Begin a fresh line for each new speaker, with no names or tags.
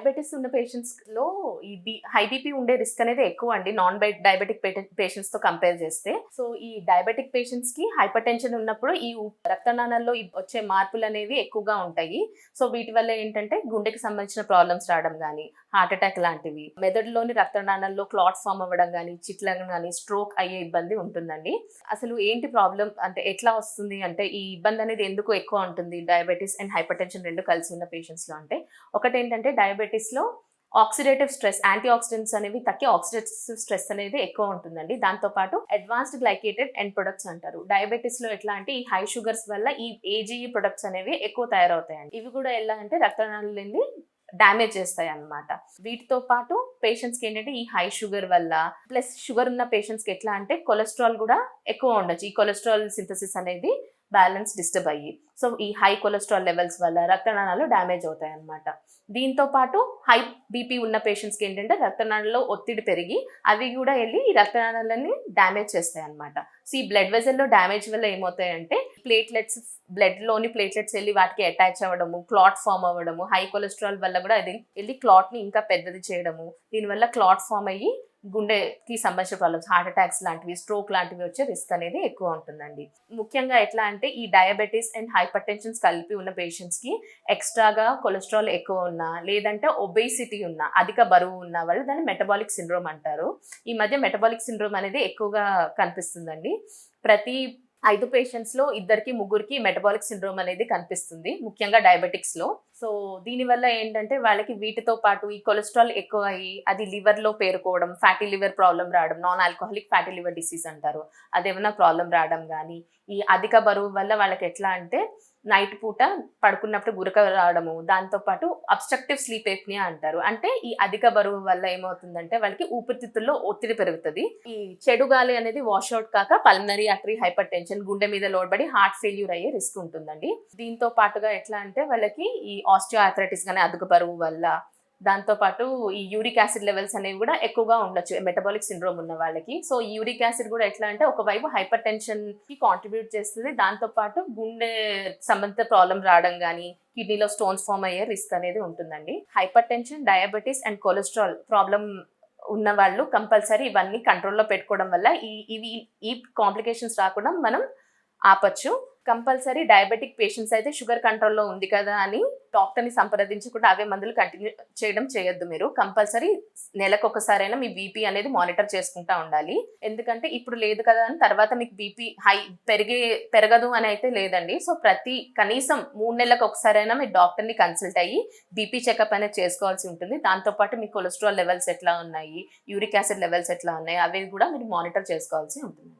Diabetes ఉన్న పేషెంట్స్‌లో ఈ high BP ఉండే రిస్క్ అనేది ఎక్కువ అండి. డయాబెటిక్ పేషెంట్స్‌తో కంపేర్ చేస్తే. సో, ఈ డయాబెటిక్ పేషెంట్స్‌కి హైపర్ టెన్షన్ ఉన్నప్పుడు ఈ రక్తనాళాల్లో వచ్చే మార్పులనేవి ఎక్కువగా ఉంటాయి. సో, వీటి వల్ల ఏంటంటే గుండెకి సంబంధించిన ప్రాబ్లమ్స్ రావడం గానీ, హార్ట్ అటాక్ లాంటివి, మెదడులోని రక్తనాళాల్లో క్లాట్ ఫార్మ్ అవ్వడం గానీ, చిట్లడం గానీ, స్ట్రోక్ అయ్యే ఇబ్బంది ఉంటుందండి. అసలు ఏంటి ప్రాబ్లమ్ అంటే ఎట్లా వస్తుంది అంటే ఈ ఇబ్బంది అనేది ఎందుకు ఎక్కువ ఉంటుంది డయాబెటిస్ అండ్ హైపర్ టెన్షన్ 2 కలిసి ఉన్న పేషెంట్స్‌లో అంటే ఒకటేంటంటే డయాబెటిస్‌లో ఆక్సిడేటివ్ స్ట్రెస్, యాంటీ ఆక్సిడెంట్స్ అనేవి తగ్గి ఆక్సిడేటివ్ స్ట్రెస్ అనేది ఎక్కువ ఉంటుందండి. దాంతో పాటు అడ్వాన్స్డ్ గ్లైకేటెడ్ ఎండ్ ప్రొడక్ట్స్ అంటారు. డయాబెటిస్‌లో ఎట్లా అంటే ఈ హై షుగర్స్ వల్ల ఈ ఏజీఈ ప్రొడక్ట్స్ అనేవి ఎక్కువ తయారవుతాయండి. ఇవి కూడా ఎలా అంటే రక్తనాళాలని డ్యామేజ్ చేస్తాయన్నమాట. వీటితో పాటు పేషెంట్స్‌కి ఏంటంటే ఈ హై షుగర్ వల్ల ప్లస్ షుగర్ ఉన్న పేషెంట్స్‌కి ఎట్లా అంటే కొలెస్ట్రాల్ కూడా ఎక్కువ ఉండొచ్చు. ఈ కొలెస్ట్రాల్ సింథసిస్ అనేది బ్యాలెన్స్ డిస్టర్బ్ అయ్యి. సో, ఈ హై కొలెస్ట్రాల్ లెవెల్స్ వల్ల రక్తనాళాలు డ్యామేజ్ అవుతాయన్నమాట. దీంతో పాటు హై బీపీ ఉన్న పేషెంట్స్‌కి ఏంటంటే రక్తనాళాల్లో ఒత్తిడి పెరిగి అవి కూడా ఎళ్లి ఈ రక్తనాళాలని డ్యామేజ్ చేస్తాయన్నమాట. సో, ఈ బ్లడ్ వెసెల్‌లో డ్యామేజ్ వల్ల ఏమవుతాయంటే బ్లడ్‌లోని ప్లేట్లెట్స్ ఎళ్లి వాటికి అటాచ్ అవ్వడము, క్లాట్ ఫార్మ్ అవ్వడము, హై కొలెస్ట్రాల్ వల్ల కూడా అది ఎళ్లి క్లాట్‌ని ఇంకా పెద్దది చేయడము, దీనివల్ల క్లాట్ ఫార్మ్ అయ్యి గుండెకి సంబంధించిన ప్రాబ్లమ్స్, హార్ట్ అటాక్స్ లాంటివి, స్ట్రోక్ లాంటివి వచ్చే రిస్క్ అనేది ఎక్కువ ఉంటుందండి. ముఖ్యంగా ఎట్లా అంటే ఈ డయాబెటిస్ అండ్ హైపర్ టెన్షన్స్ కలిపి ఉన్న పేషెంట్స్‌కి ఎక్స్‌ట్రాగా కొలెస్ట్రాల్ ఎక్కువ ఉన్నా, లేదంటే ఒబేసిటీ ఉన్న, అధిక బరువు ఉన్న వాళ్ళు దాన్ని మెటబాలిక్ సిండ్రోమ్ అంటారు. ఈ మధ్య మెటబాలిక్ సిండ్రోమ్ అనేది ఎక్కువగా కనిపిస్తుందండి. ప్రతి 5 పేషెంట్స్‌లో ఇద్దరికి, ముగ్గురికి మెటబాలిక్ సిండ్రోమ్ అనేది కనిపిస్తుంది. ముఖ్యంగా డయాబెటిక్స్‌లో. సో, దీనివల్ల ఏంటంటే వాళ్ళకి వీటితో పాటు ఈ కొలెస్ట్రాల్ ఎక్కువయ్యి అది లివర్‌లో పేరుకోవడం, ఫ్యాటీ లివర్ ప్రాబ్లమ్ రావడం, non alcoholic fatty liver disease అంటారు. అదేమన్నా ప్రాబ్లమ్ రావడం గానీ, ఈ అధిక బరువు వల్ల వాళ్ళకి ఎట్లా అంటే నైట్ పూట పడుకున్నప్పుడు గురక రావడము, దాంతో పాటు అబ్స్ట్రక్టివ్ స్లీప్ ఎప్నియా అంటారు. అంటే ఈ అధిక బరువు వల్ల ఏమవుతుందంటే వాళ్ళకి ఊపిరితిత్తుల్లో ఒత్తిడి పెరుగుతది. ఈ చెడు గాలి అనేది వాష్ ఔట్ కాక పల్మనరీ ఆర్టరీ హైపర్ టెన్షన్, గుండె మీద లోడ్ పడి హార్ట్ ఫెయిల్యూర్ అయ్యే రిస్క్ ఉంటుందండి. దీంతో పాటుగా ఎట్లా అంటే వాళ్ళకి ఈ ఆస్టియో ఆర్థరైటిస్ గానీ అధిక బరువు వల్ల, దాంతో పాటు ఈ యూరిక్ యాసిడ్ లెవెల్స్ అనేవి కూడా ఎక్కువగా ఉండొచ్చు మెటబాలిక్ సిండ్రోమ్ ఉన్న వాళ్ళకి. సో, ఈ యూరిక్ యాసిడ్ కూడా ఎట్లా అంటే ఒకవైపు హైపర్ టెన్షన్‌కి కాంట్రిబ్యూట్ చేస్తుంది. దాంతో పాటు గుండె సంబంధిత ప్రాబ్లమ్ రావడం గానీ, కిడ్నీలో స్టోన్స్ ఫార్మ్ అయ్యే రిస్క్ అనేది ఉంటుందండి. Hyper tension, diabetes and cholesterol problem ఉన్న వాళ్ళు కంపల్సరీ ఇవన్నీ కంట్రోల్‌లో పెట్టుకోవడం వల్ల ఈ కాంప్లికేషన్స్ రాకుండా మనం ఆపొచ్చు. కంపల్సరీ డయాబెటిక్ పేషెంట్స్ అయితే షుగర్ కంట్రోల్‌లో ఉంది కదా అని డాక్టర్‌ని సంప్రదించకుండా అవే మందులు కంటిన్యూ చేయొద్దు మీరు. కంపల్సరీ నెలకొకసారైనా మీ బీపీ అనేది మానిటర్ చేసుకుంటా ఉండాలి. ఎందుకంటే ఇప్పుడు లేదు కదా అని తర్వాత మీకు బీపీ పెరగదు అని అయితే లేదండి. సో, కనీసం 3 నెలలకు ఒకసారైనా మీ డాక్టర్‌ని కన్సల్ట్ అయ్యి బీపీ చెకప్ అనేది చేసుకోవాల్సి ఉంటుంది. దాంతో పాటు మీ కొలెస్ట్రాల్ లెవెల్స్ ఎట్లా ఉన్నాయి, యూరిక్ యాసిడ్ లెవెల్స్ ఎట్లా ఉన్నాయి అవి కూడా మీరు మానిటర్ చేసుకోవాల్సి ఉంటుంది.